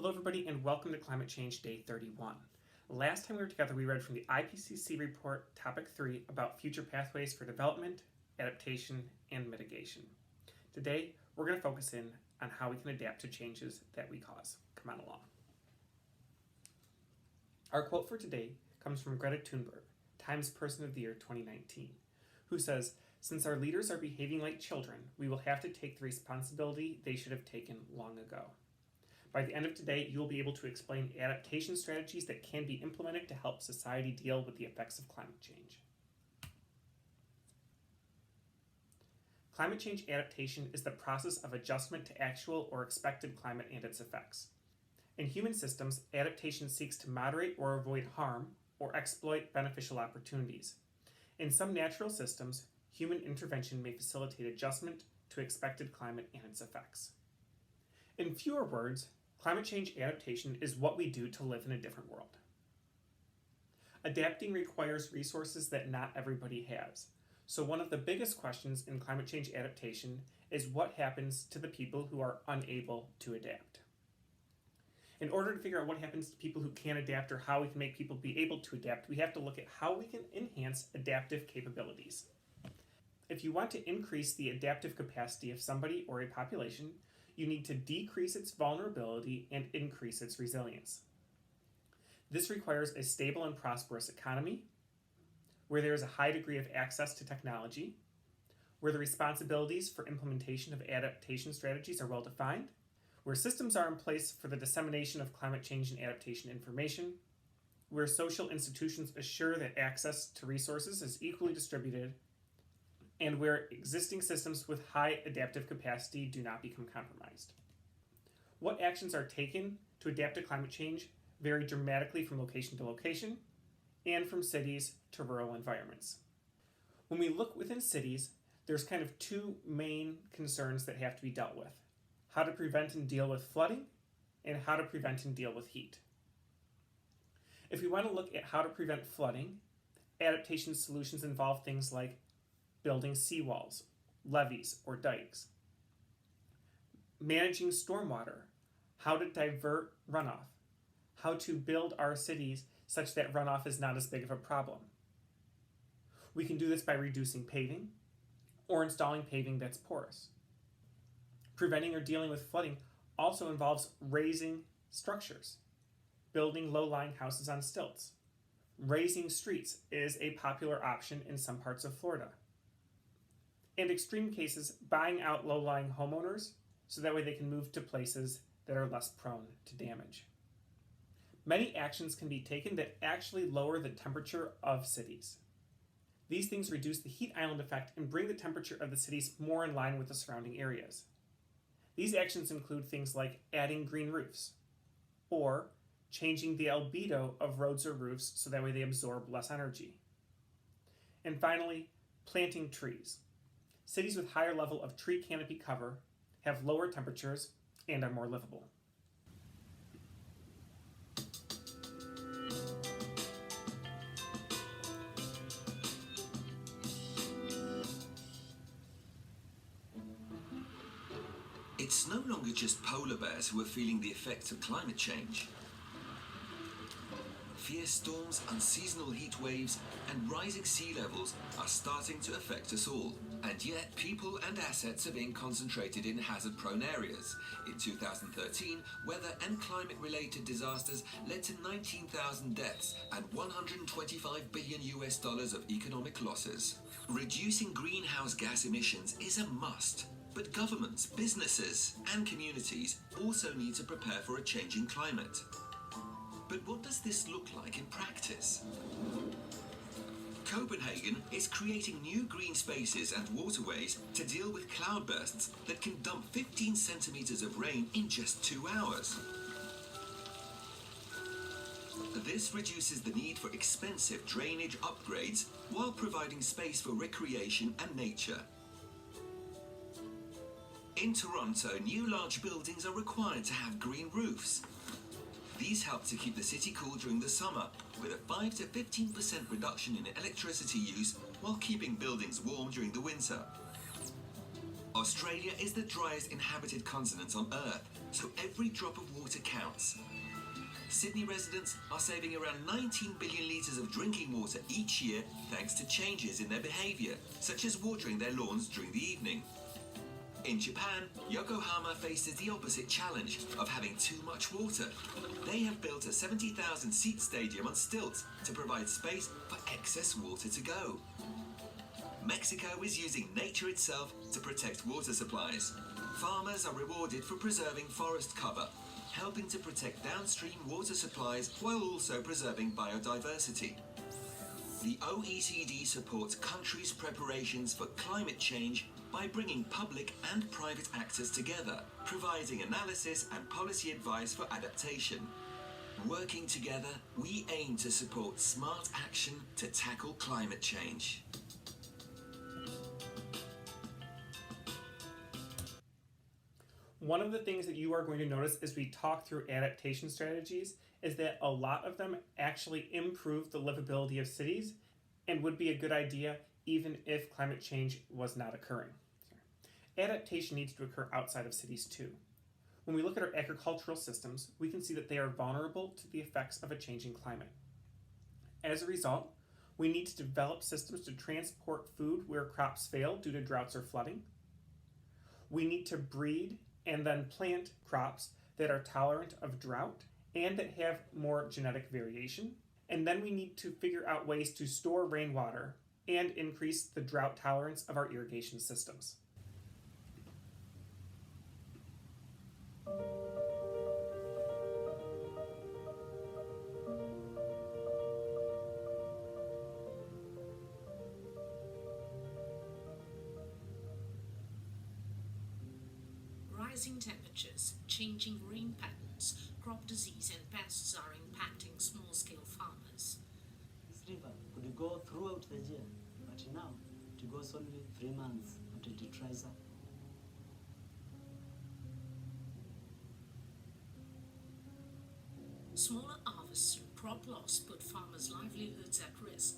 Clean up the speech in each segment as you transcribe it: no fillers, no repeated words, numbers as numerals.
Hello everybody and welcome to Climate Change Day 31. Last time we were together we read from the IPCC report topic 3 about future pathways for development, adaptation, and mitigation. Today we're going to focus in on how we can adapt to changes that we cause. Come on along. Our quote for today comes from Greta Thunberg, Times Person of the Year 2019, who says, "Since our leaders are behaving like children, we will have to take the responsibility they should have taken long ago." By the end of today, you will be able to explain adaptation strategies that can be implemented to help society deal with the effects of climate change. Climate change adaptation is the process of adjustment to actual or expected climate and its effects. In human systems, adaptation seeks to moderate or avoid harm or exploit beneficial opportunities. In some natural systems, human intervention may facilitate adjustment to expected climate and its effects. In fewer words, climate change adaptation is what we do to live in a different world. Adapting requires resources that not everybody has. So one of the biggest questions in climate change adaptation is what happens to the people who are unable to adapt. In order to figure out what happens to people who can't adapt or how we can make people be able to adapt, we have to look at how we can enhance adaptive capabilities. If you want to increase the adaptive capacity of somebody or a population, you need to decrease its vulnerability and increase its resilience. This requires a stable and prosperous economy, where there is a high degree of access to technology, where the responsibilities for implementation of adaptation strategies are well defined, where systems are in place for the dissemination of climate change and adaptation information, where social institutions assure that access to resources is equally distributed, and where existing systems with high adaptive capacity do not become compromised. What actions are taken to adapt to climate change vary dramatically from location to location and from cities to rural environments. When we look within cities, there's kind of two main concerns that have to be dealt with: how to prevent and deal with flooding, and how to prevent and deal with heat. If we want to look at how to prevent flooding, adaptation solutions involve things like building seawalls, levees, or dikes. Managing stormwater, how to divert runoff, how to build our cities such that runoff is not as big of a problem. We can do this by reducing paving or installing paving that's porous. Preventing or dealing with flooding also involves raising structures, building low-lying houses on stilts. Raising streets is a popular option in some parts of Florida. In extreme cases, buying out low-lying homeowners so that way they can move to places that are less prone to damage. Many actions can be taken that actually lower the temperature of cities. These things reduce the heat island effect and bring the temperature of the cities more in line with the surrounding areas. These actions include things like adding green roofs, or changing the albedo of roads or roofs so that way they absorb less energy. And finally, planting trees. Cities with higher level of tree canopy cover have lower temperatures and are more livable. It's no longer just polar bears who are feeling the effects of climate change. Fierce storms, unseasonal heat waves, and rising sea levels are starting to affect us all. And yet, people and assets are being concentrated in hazard-prone areas. In 2013, weather and climate-related disasters led to 19,000 deaths and $125 billion of economic losses. Reducing greenhouse gas emissions is a must. But governments, businesses, and communities also need to prepare for a changing climate. But what does this look like in practice? Copenhagen is creating new green spaces and waterways to deal with cloudbursts that can dump 15 centimeters of rain in just 2 hours. This reduces the need for expensive drainage upgrades while providing space for recreation and nature. In Toronto, new large buildings are required to have green roofs. These help to keep the city cool during the summer, with a 5 to 15% reduction in electricity use while keeping buildings warm during the winter. Australia is the driest inhabited continent on Earth, so every drop of water counts. Sydney residents are saving around 19 billion litres of drinking water each year thanks to changes in their behaviour, such as watering their lawns during the evening. In Japan, Yokohama faces the opposite challenge of having too much water. They have built a 70,000-seat stadium on stilts to provide space for excess water to go. Mexico is using nature itself to protect water supplies. Farmers are rewarded for preserving forest cover, helping to protect downstream water supplies while also preserving biodiversity. The OECD supports countries' preparations for climate change by bringing public and private actors together, providing analysis and policy advice for adaptation. Working together, we aim to support smart action to tackle climate change. One of the things that you are going to notice as we talk through adaptation strategies is that a lot of them actually improve the livability of cities and would be a good idea even if climate change was not occurring. Adaptation needs to occur outside of cities too. When we look at our agricultural systems, we can see that they are vulnerable to the effects of a changing climate. As a result, we need to develop systems to transport food where crops fail due to droughts or flooding. We need to breed and then plant crops that are tolerant of drought and that have more genetic variation. And then we need to figure out ways to store rainwater and increase the drought tolerance of our irrigation systems. Rising temperatures, changing rain patterns, crop disease and pests are impacting small-scale farmers. This river could go throughout the year, but now it goes only 3 months until it dries up. Smaller harvests and crop loss put farmers' livelihoods at risk.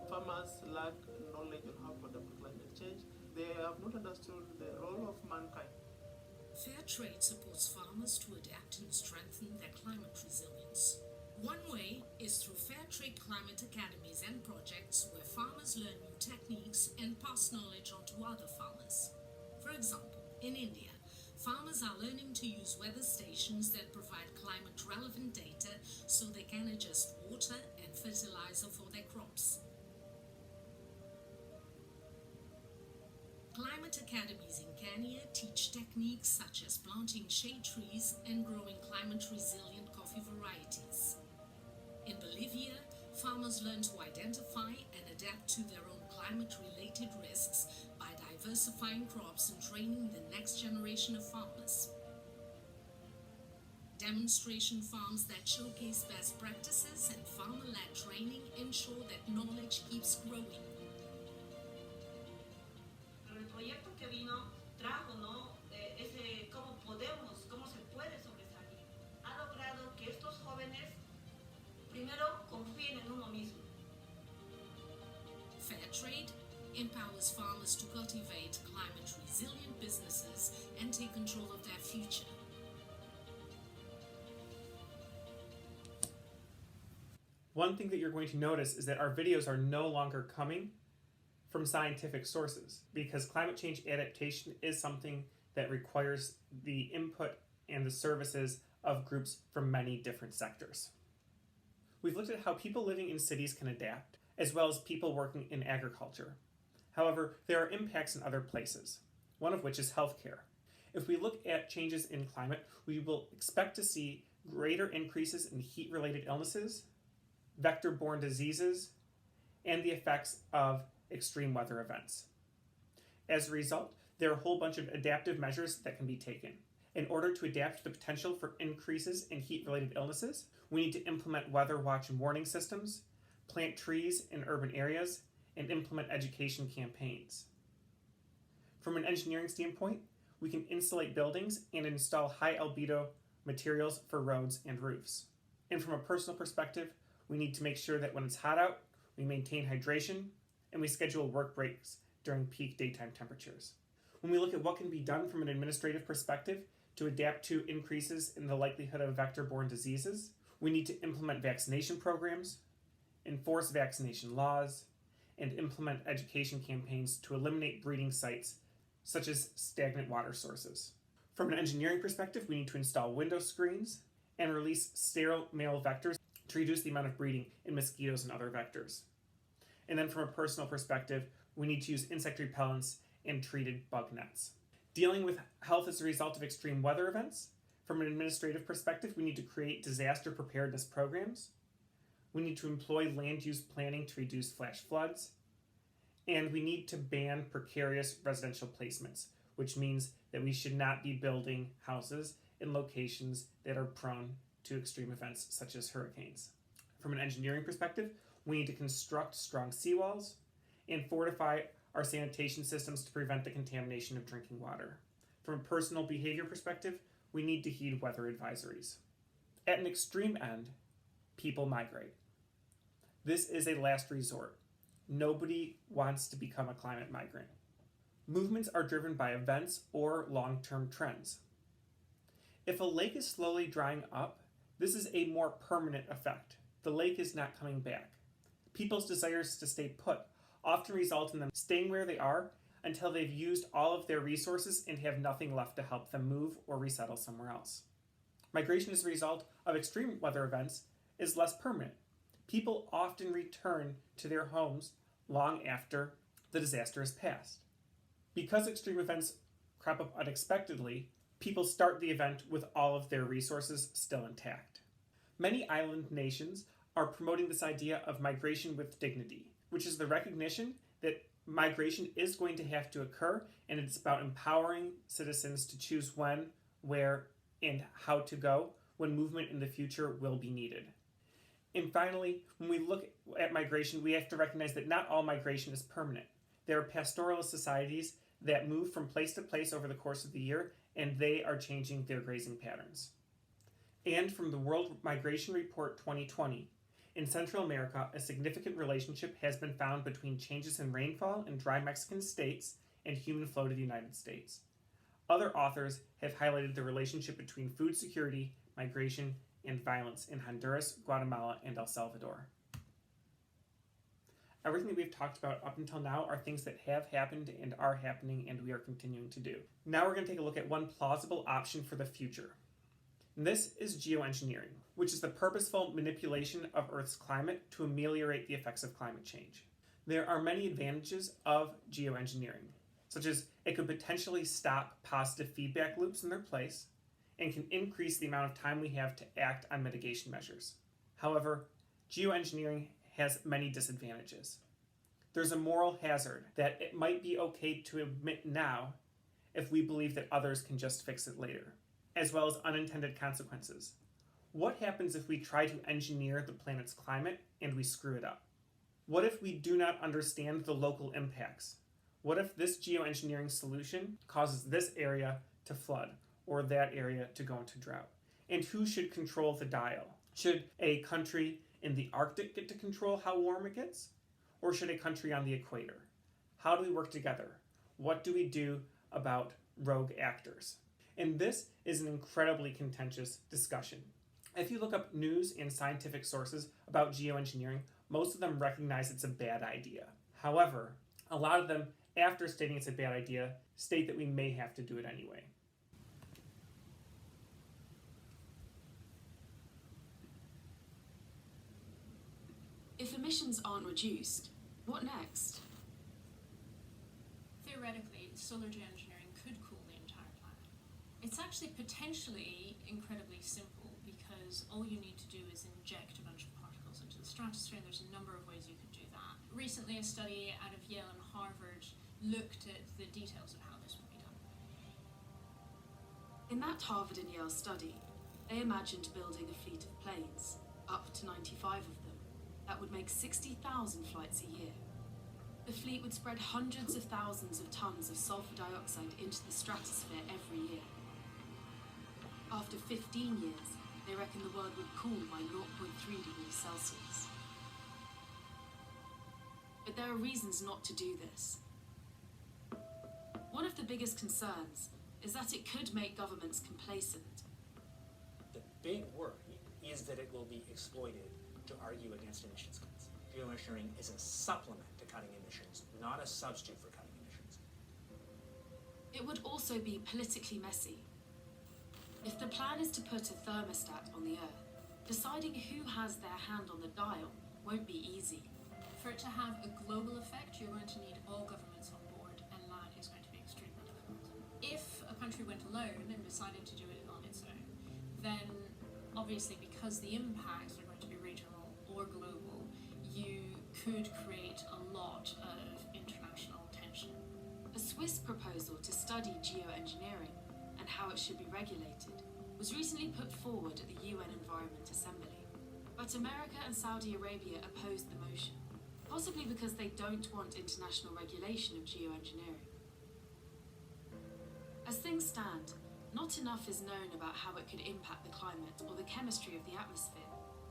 Farmers lack knowledge on how to adapt to climate change. They have not understood the role of mankind. Fair trade supports farmers to adapt and strengthen their climate resilience. One way is through fair trade climate academies and projects where farmers learn new techniques and pass knowledge on to other farmers. For example, in India, farmers are learning to use weather stations that provide climate-relevant data so they can adjust water and fertilizer for their crops. Climate academies in Kenya teach techniques such as planting shade trees and growing climate-resilient coffee varieties. In Bolivia, farmers learn to identify and adapt to their own climate-related risks by diversifying crops and training the next generation of farmers. Demonstration farms that showcase best practices and farmer-led training ensure that knowledge keeps growing. El proyecto que vino trajo, ¿no? Ese cómo se puede sobresalir. Ha logrado que estos jóvenes primero confíen en uno mismo. Fair trade empowers farmers to cultivate climate-resilient businesses and take control of their future. One thing that you're going to notice is that our videos are no longer coming from scientific sources because climate change adaptation is something that requires the input and the services of groups from many different sectors. We've looked at how people living in cities can adapt, as well as people working in agriculture. However, there are impacts in other places, one of which is healthcare. If we look at changes in climate, we will expect to see greater increases in heat-related illnesses, vector-borne diseases, and the effects of extreme weather events. As a result, there are a whole bunch of adaptive measures that can be taken. In order to adapt to the potential for increases in heat-related illnesses, we need to implement weather watch and warning systems, plant trees in urban areas, and implement education campaigns. From an engineering standpoint, we can insulate buildings and install high albedo materials for roads and roofs. And from a personal perspective, We need to make sure that when it's hot out, we maintain hydration, and we schedule work breaks during peak daytime temperatures. When we look at what can be done from an administrative perspective to adapt to increases in the likelihood of vector-borne diseases, we need to implement vaccination programs, enforce vaccination laws, and implement education campaigns to eliminate breeding sites such as stagnant water sources. From an engineering perspective, we need to install window screens and release sterile male vectors to reduce the amount of breeding in mosquitoes and other vectors. And then from a personal perspective, we need to use insect repellents and treated bug nets. Dealing with health as a result of extreme weather events, from an administrative perspective, we need to create disaster preparedness programs. We need to employ land use planning to reduce flash floods. And we need to ban precarious residential placements, which means that we should not be building houses in locations that are prone to extreme events such as hurricanes. From an engineering perspective, we need to construct strong seawalls and fortify our sanitation systems to prevent the contamination of drinking water. From a personal behavior perspective, we need to heed weather advisories. At an extreme end, people migrate. This is a last resort. Nobody wants to become a climate migrant. Movements are driven by events or long-term trends. If a lake is slowly drying up, this is a more permanent effect. The lake is not coming back. People's desires to stay put often result in them staying where they are until they've used all of their resources and have nothing left to help them move or resettle somewhere else. Migration as a result of extreme weather events is less permanent. People often return to their homes long after the disaster has passed. Because extreme events crop up unexpectedly, people start the event with all of their resources still intact. Many island nations are promoting this idea of migration with dignity, which is the recognition that migration is going to have to occur, and it's about empowering citizens to choose when, where, and how to go when movement in the future will be needed. And finally, when we look at migration, we have to recognize that not all migration is permanent. There are pastoralist societies that move from place to place over the course of the year, and they are changing their grazing patterns. And from the World Migration Report 2020, in Central America, a significant relationship has been found between changes in rainfall in dry Mexican states and human flow to the United States. Other authors have highlighted the relationship between food security, migration, and violence in Honduras, Guatemala, and El Salvador. Everything that we've talked about up until now are things that have happened and are happening and we are continuing to do. Now we're going to take a look at one plausible option for the future. And this is geoengineering, which is the purposeful manipulation of Earth's climate to ameliorate the effects of climate change. There are many advantages of geoengineering, such as it could potentially stop positive feedback loops in their place and can increase the amount of time we have to act on mitigation measures. However, geoengineering has many disadvantages. There's a moral hazard that it might be okay to admit now if we believe that others can just fix it later, as well as unintended consequences. What happens if we try to engineer the planet's climate and we screw it up? What if we do not understand the local impacts? What if this geoengineering solution causes this area to flood or that area to go into drought? And who should control the dial? Should a country in the Arctic get to control how warm it gets? Or should a country on the equator? How do we work together? What do we do about rogue actors? And this is an incredibly contentious discussion. If you look up news and scientific sources about geoengineering, most of them recognize it's a bad idea. However, a lot of them, after stating it's a bad idea, state that we may have to do it anyway. If emissions aren't reduced, what next? Theoretically, solar geoengineering could cool the entire planet. It's actually potentially incredibly simple because all you need to do is inject a bunch of particles into the stratosphere, and there's a number of ways you could do that. Recently, a study out of Yale and Harvard looked at the details of how this would be done. In that Harvard and Yale study, they imagined building a fleet of planes, up to 95 of them. That would make 60,000 flights a year. The fleet would spread hundreds of thousands of tons of sulfur dioxide into the stratosphere every year. After 15 years, they reckon the world would cool by 0.3 degrees Celsius. But there are reasons not to do this. One of the biggest concerns is that it could make governments complacent. The big worry is that it will be exploited to argue against emissions cuts. Geoengineering is a supplement to cutting emissions, not a substitute for cutting emissions. It would also be politically messy. If the plan is to put a thermostat on the Earth, deciding who has their hand on the dial won't be easy. For it to have a global effect, you're going to need all governments on board, and that is going to be extremely difficult. If a country went alone and decided to do it on its own, then obviously because the impacts are going to be regional or global, you could create a lot of international tension. A Swiss proposal to study geoengineering and how it should be regulated was recently put forward at the UN Environment Assembly. But America and Saudi Arabia opposed the motion, possibly because they don't want international regulation of geoengineering. As things stand, not enough is known about how it could impact the climate or the chemistry of the atmosphere.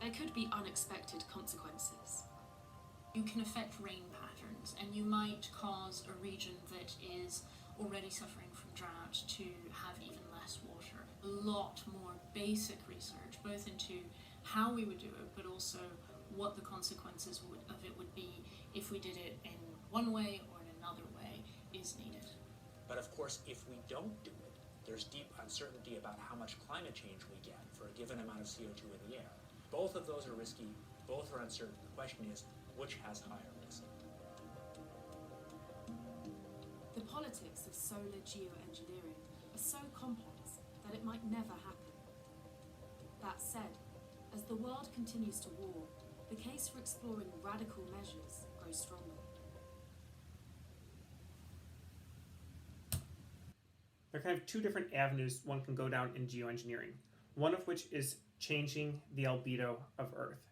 There could be unexpected consequences. You can affect rain patterns, and you might cause a region that is already suffering from drought to have even less water. A lot more basic research, both into how we would do it, but also what the consequences of it would be if we did it in one way or in another way is needed. But of course, if we don't do it, there's deep uncertainty about how much climate change we get for a given amount of CO2 in the air. Both of those are risky, both are uncertain. The question is, which has higher risk? The politics of solar geoengineering are so complex that it might never happen. That said, as the world continues to warm, the case for exploring radical measures grows stronger. There are kind of two different avenues one can go down in geoengineering, one of which is changing the albedo of Earth.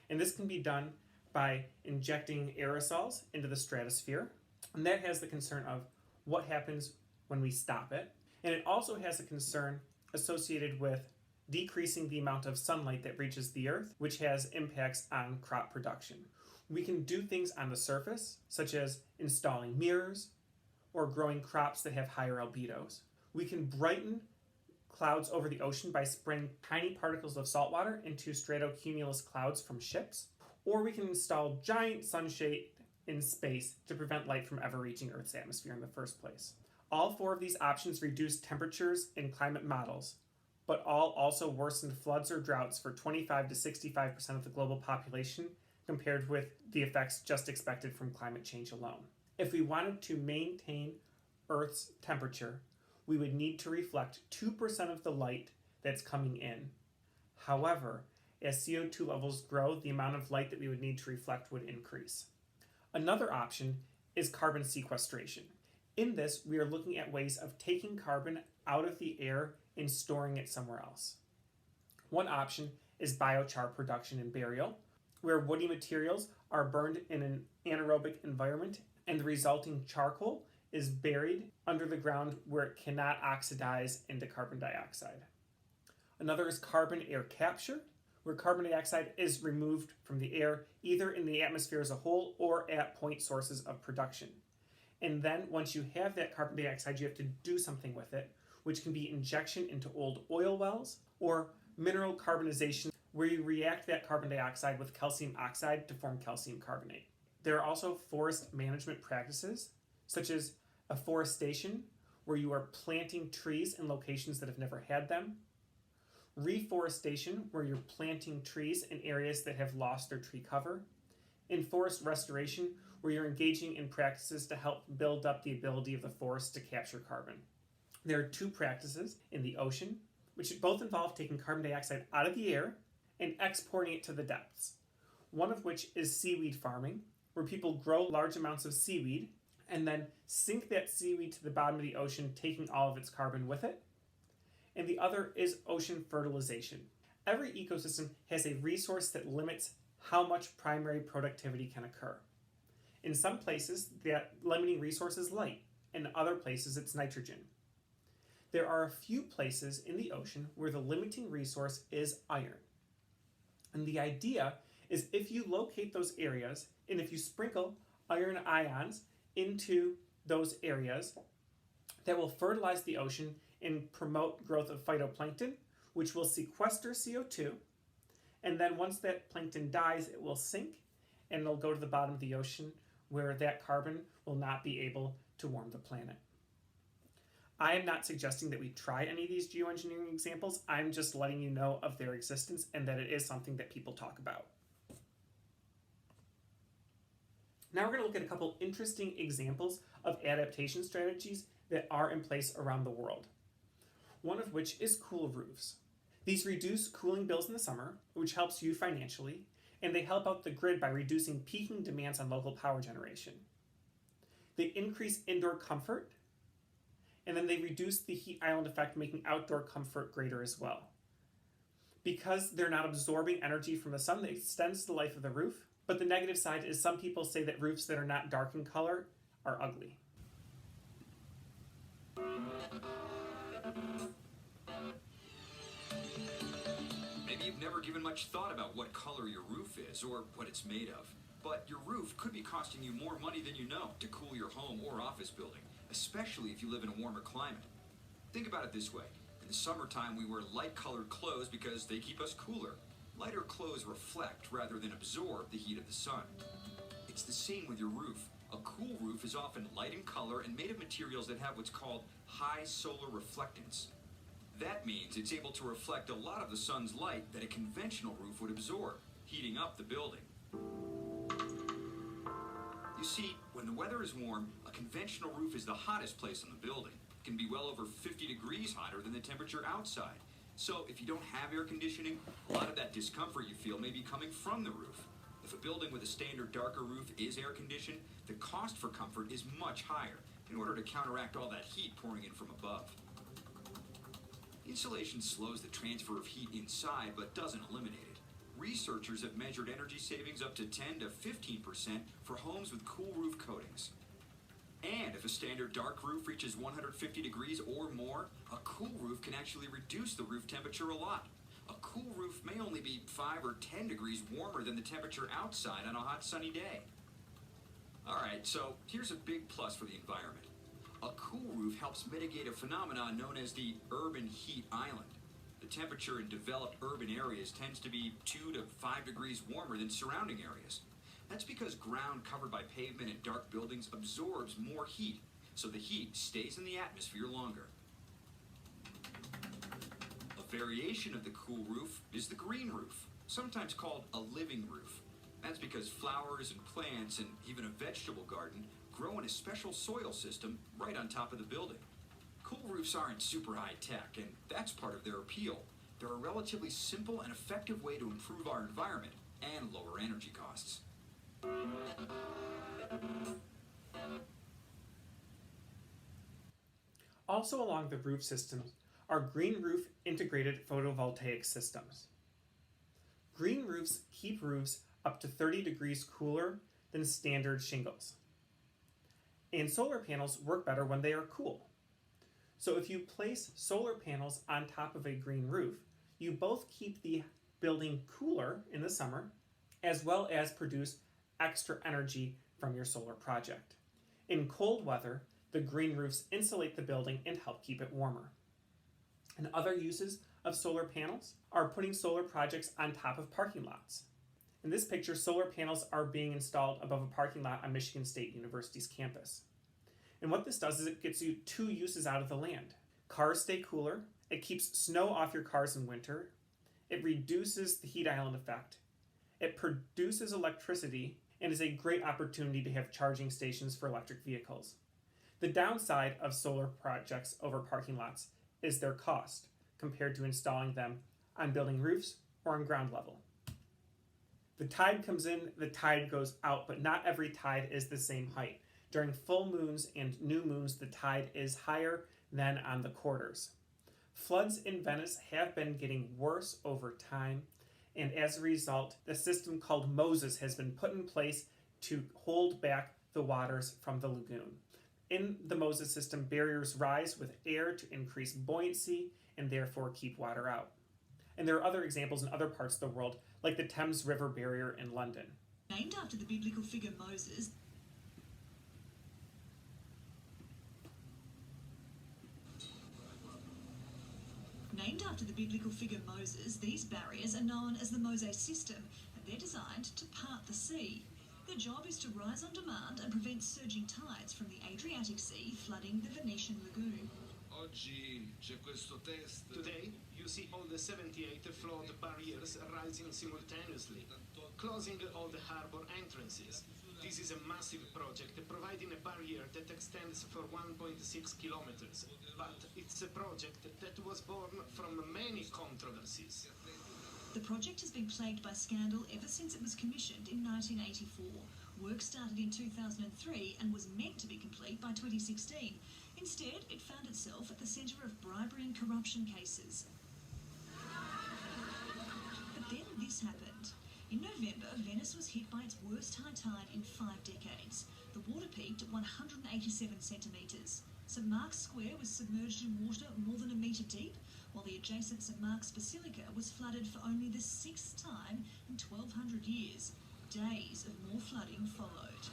And this can be done by injecting aerosols into the stratosphere, and that has the concern of what happens when we stop it. And it also has a concern associated with decreasing the amount of sunlight that reaches the Earth, which has impacts on crop production. We can do things on the surface, such as installing mirrors or growing crops that have higher albedos. We can brighten clouds over the ocean by spraying tiny particles of salt water into stratocumulus clouds from ships, or we can install giant sunshade in space to prevent light from ever reaching Earth's atmosphere in the first place. All four of these options reduce temperatures in climate models, but all also worsen floods or droughts for 25 to 65% of the global population compared with the effects just expected from climate change alone. If we wanted to maintain Earth's temperature, we would need to reflect 2% of the light that's coming in. However, as CO2 levels grow, the amount of light that we would need to reflect would increase. Another option is carbon sequestration. In this, we are looking at ways of taking carbon out of the air and storing it somewhere else. One option is biochar production and burial, where woody materials are burned in an anaerobic environment and the resulting charcoal is buried under the ground where it cannot oxidize into carbon dioxide. Another is carbon air capture, where carbon dioxide is removed from the air either in the atmosphere as a whole or at point sources of production. And then once you have that carbon dioxide, you have to do something with it, which can be injection into old oil wells or mineral carbonization, where you react that carbon dioxide with calcium oxide to form calcium carbonate. There are also forest management practices, such as afforestation, where you are planting trees in locations that have never had them, reforestation, where you're planting trees in areas that have lost their tree cover, and forest restoration, where you're engaging in practices to help build up the ability of the forest to capture carbon. There are two practices in the ocean, which both involve taking carbon dioxide out of the air and exporting it to the depths. One of which is seaweed farming, where people grow large amounts of seaweed and then sink that seaweed to the bottom of the ocean, taking all of its carbon with it. And the other is ocean fertilization. Every ecosystem has a resource that limits how much primary productivity can occur. In some places, that limiting resource is light. In other places, it's nitrogen. there are a few places in the ocean where the limiting resource is iron. And the idea is if you locate those areas and if you sprinkle iron ions into those areas, that will fertilize the ocean and promote growth of phytoplankton, which will sequester CO2. And then once that plankton dies, it will sink and it'll go to the bottom of the ocean where that carbon will not be able to warm the planet. I am not suggesting that we try any of these geoengineering examples. I'm just letting you know of their existence and that it is something that people talk about. Now we're going to look at a couple interesting examples of adaptation strategies that are in place around the world. One of which is cool roofs. These reduce cooling bills in the summer, which helps you financially, and they help out the grid by reducing peaking demands on local power generation. They increase indoor comfort, and then they reduce the heat island effect, making outdoor comfort greater as well. Because they're not absorbing energy from the sun, they extend the life of the roof, but the negative side is some people say that roofs that are not dark in color are ugly. Maybe you've never given much thought about what color your roof is or what it's made of. But your roof could be costing you more money than you know to cool your home or office building, especially if you live in a warmer climate. Think about it this way. In the summertime, we wear light-colored clothes because they keep us cooler. Lighter clothes reflect rather than absorb the heat of the sun. It's the same with your roof. A cool roof is often light in color and made of materials that have what's called high solar reflectance. That means it's able to reflect a lot of the sun's light that a conventional roof would absorb, heating up the building. You see, when the weather is warm, a conventional roof is the hottest place in the building. It can be well over 50 degrees hotter than the temperature outside. So if you don't have air conditioning, a lot of that discomfort you feel may be coming from the roof. If a building with a standard darker roof is air conditioned, the cost for comfort is much higher in order to counteract all that heat pouring in from above. Insulation slows the transfer of heat inside but doesn't eliminate it. Researchers have measured energy savings up to 10 to 15% for homes with cool roof coatings. And if a standard dark roof reaches 150 degrees or more, a cool roof can actually reduce the roof temperature a lot. A cool roof may only be 5 or 10 degrees warmer than the temperature outside on a hot sunny day. Alright, so here's a big plus for the environment. A cool roof helps mitigate a phenomenon known as the urban heat island. The temperature in developed urban areas tends to be 2 to 5 degrees warmer than surrounding areas. That's because ground covered by pavement and dark buildings absorbs more heat, so the heat stays in the atmosphere longer. A variation of the cool roof is the green roof, sometimes called a living roof. That's because flowers and plants and even a vegetable garden grow in a special soil system right on top of the building. Cool roofs aren't super high tech, and that's part of their appeal. They're a relatively simple and effective way to improve our environment and lower energy costs. Also along the roof systems are green roof integrated photovoltaic systems. Green roofs keep roofs up to 30 degrees cooler than standard shingles. And solar panels work better when they are cool. So if you place solar panels on top of a green roof, you both keep the building cooler in the summer, as well as produce extra energy from your solar project. In cold weather, the green roofs insulate the building and help keep it warmer. And other uses of solar panels are putting solar projects on top of parking lots. In this picture, solar panels are being installed above a parking lot on Michigan State University's campus. And what this does is it gets you two uses out of the land. Cars stay cooler, it keeps snow off your cars in winter, it reduces the heat island effect, it produces electricity, and is a great opportunity to have charging stations for electric vehicles. The downside of solar projects over parking lots is their cost compared to installing them on building roofs or on ground level. The tide comes in, the tide goes out, but not every tide is the same height. During full moons and new moons, the tide is higher than on the quarters. Floods in Venice have been getting worse over time, and as a result, the system called Moses has been put in place to hold back the waters from the lagoon. In the Moses system, barriers rise with air to increase buoyancy and therefore keep water out. And there are other examples in other parts of the world, like the Thames River barrier in London. Named after the biblical figure Moses, these barriers are known as the Moses system, and they're designed to part the sea. Their job is to rise on demand and prevent surging tides from the Adriatic Sea flooding the Venetian lagoon. Today, you see all the 78 flood barriers rising simultaneously, closing all the harbor entrances. This is a massive project providing a barrier that extends for 1.6 kilometers, but it's a project that was born from many controversies. The project has been plagued by scandal ever since it was commissioned in 1984. Work started in 2003 and was meant to be complete by 2016. Instead, it found itself at the centre of bribery and corruption cases. But then this happened. In November, Venice was hit by its worst high tide in 5 decades. The water peaked at 187 centimetres. St Mark's Square was submerged in water more than a metre deep, while the adjacent St Mark's Basilica was flooded for only the 6th time in 1,200 years. Days of more flooding followed.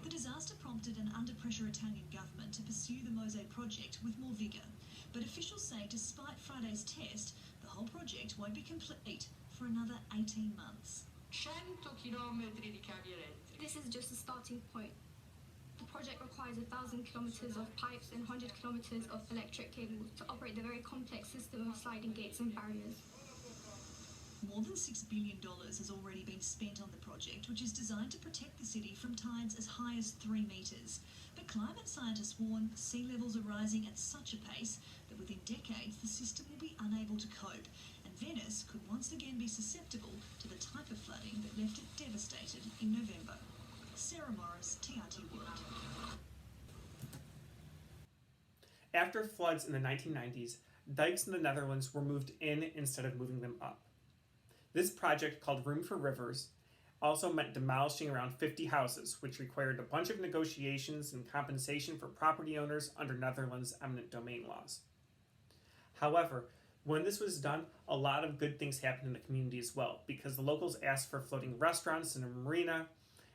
The disaster prompted an under-pressure Italian government to pursue the Mose project with more vigour. But officials say despite Friday's test, the whole project won't be complete for another 18 months. 100 chilometri di cavialetti. This is just a starting point. The project requires 1,000 kilometres of pipes and 100 kilometres of electric cables to operate the very complex system of sliding gates and barriers. More than $6 billion has already been spent on the project, which is designed to protect the city from tides as high as 3 metres. But climate scientists warn sea levels are rising at such a pace that within decades the system will be unable to cope, and Venice could once again be susceptible to the type of flooding that left it devastated in November. Sarah Morris, TRT World. After floods in the 1990s, dikes in the Netherlands were moved in instead of moving them up. This project, called Room for Rivers, also meant demolishing around 50 houses, which required a bunch of negotiations and compensation for property owners under Netherlands' eminent domain laws. However, when this was done, a lot of good things happened in the community as well, because the locals asked for floating restaurants and a marina,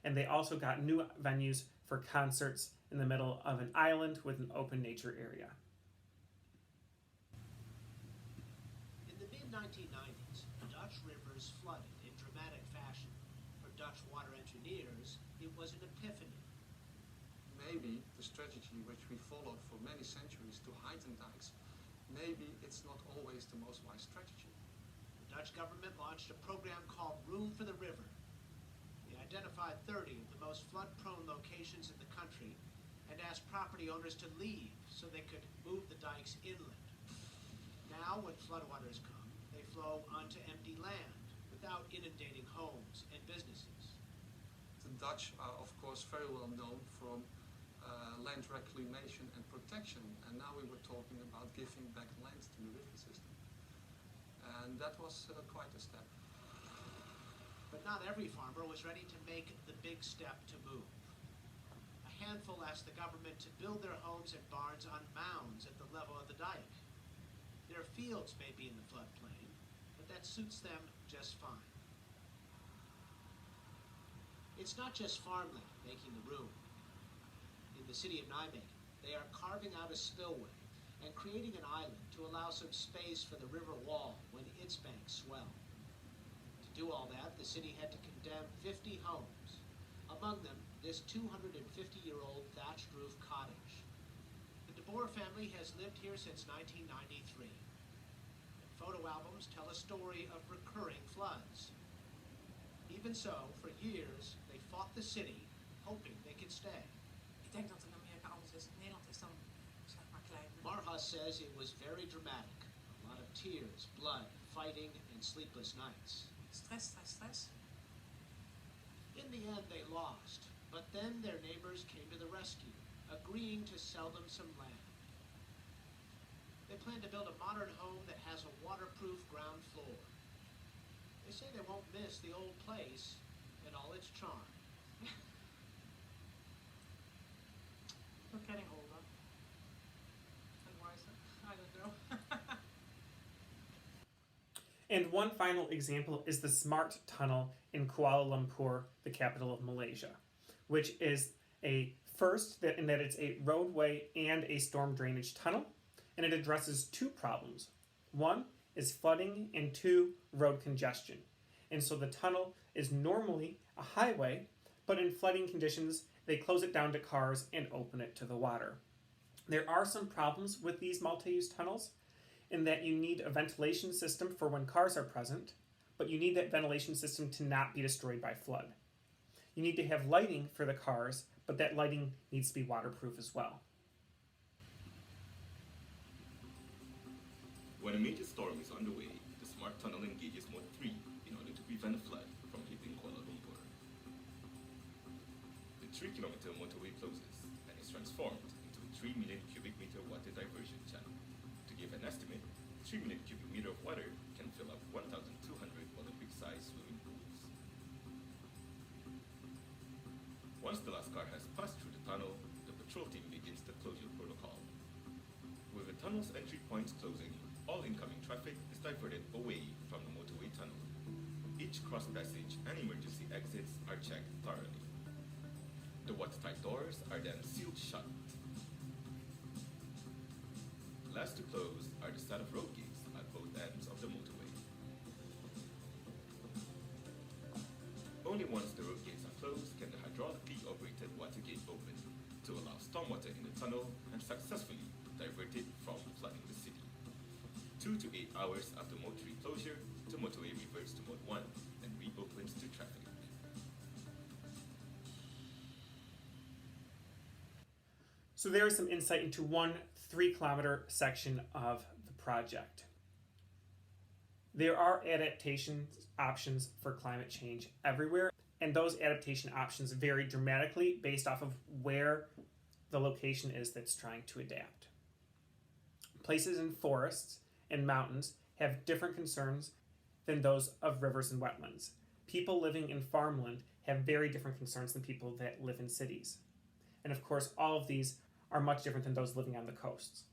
and they also got new venues for concerts in the middle of an island with an open nature area. In the mid-1990s, Dutch rivers flooded in dramatic fashion. For Dutch water engineers, it was an epiphany. Maybe the strategy which we followed for many centuries to heighten dikes, maybe it's not always the most wise strategy. The Dutch government launched a program called Room for the River. They identified 30 of the most flood-prone locations in the country and asked property owners to leave so they could move the dikes inland. Now, when floodwaters come, they flow onto empty land without inundating homes and businesses. The Dutch are, of course, very well known from land reclamation and protection, and now we were talking about giving back land to the river system. And that was quite a step. But not every farmer was ready to make the big step to move. A handful asked the government to build their homes and barns on mounds at the level of the dike. Their fields may be in the floodplain, but that suits them just fine. It's not just farmland making the room. In the city of Nijmegen, they are carving out a spillway and creating an island to allow some space for the river wall when its banks swell. To do all that, the city had to condemn 50 homes, among them this 250-year-old thatched roof cottage. The De Boer family has lived here since 1993. And photo albums tell a story of recurring floods. Even so, for years, they fought the city, hoping they could stay. Ik denk dat in Amerika anders is. In Nederland is dan zeg maar klein. Marha says it was very dramatic. A lot of tears, blood, fighting, and sleepless nights. Stress. In the end, they lost, but then their neighbors came to the rescue, agreeing to sell them some land. They plan to build a modern home that has a waterproof ground floor. They say they won't miss the old place and all its charm. And one final example is the SMART tunnel in Kuala Lumpur, the capital of Malaysia, which is a first in that it's a roadway and a storm drainage tunnel, and it addresses two problems. One is flooding, and two, road congestion. And so the tunnel is normally a highway, but in flooding conditions, they close it down to cars and open it to the water. There are some problems with these multi-use tunnels in that you need a ventilation system for when cars are present, but you need that ventilation system to not be destroyed by flood. You need to have lighting for the cars, but that lighting needs to be waterproof as well. When a major storm is underway, the SMART tunnel engages Mode 3 in order to prevent a flood from hitting Kuala Lumpur. The 3-kilometer motorway closes and is transformed into a 3 million cubic meter water diversion channel. To give an estimate, 3 million cubic meter of water can fill up 1,200 Olympic-sized swimming pools. Once the last car has passed through the tunnel, the patrol team begins the closure protocol. With the tunnel's entry points closing, all incoming traffic is diverted away from the motorway tunnel. Each cross passage and emergency exits are checked thoroughly. The watertight doors are then sealed shut. Last to close are the set of road gates at both ends of the motorway. Only once the road gates are closed can the hydraulically operated water gate open to allow stormwater in the tunnel and successfully divert it from flooding the city. 2 to 8 hours after Mode 3 closure, the motorway reverts to Mode 1 and reopens to traffic. So there is some insight into one 3-kilometer section of the project. There are adaptation options for climate change everywhere, and those adaptation options vary dramatically based off of where the location is that's trying to adapt. Places in forests and mountains have different concerns than those of rivers and wetlands. People living in farmland have very different concerns than people that live in cities. And of course, all of these are much different than those living on the coasts.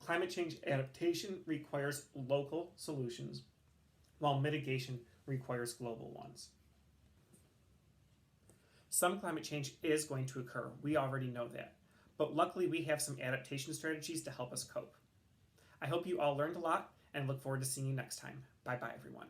Climate change adaptation requires local solutions, while mitigation requires global ones. Some climate change is going to occur. We already know that. But luckily, we have some adaptation strategies to help us cope. I hope you all learned a lot and look forward to seeing you next time. Bye-bye, everyone.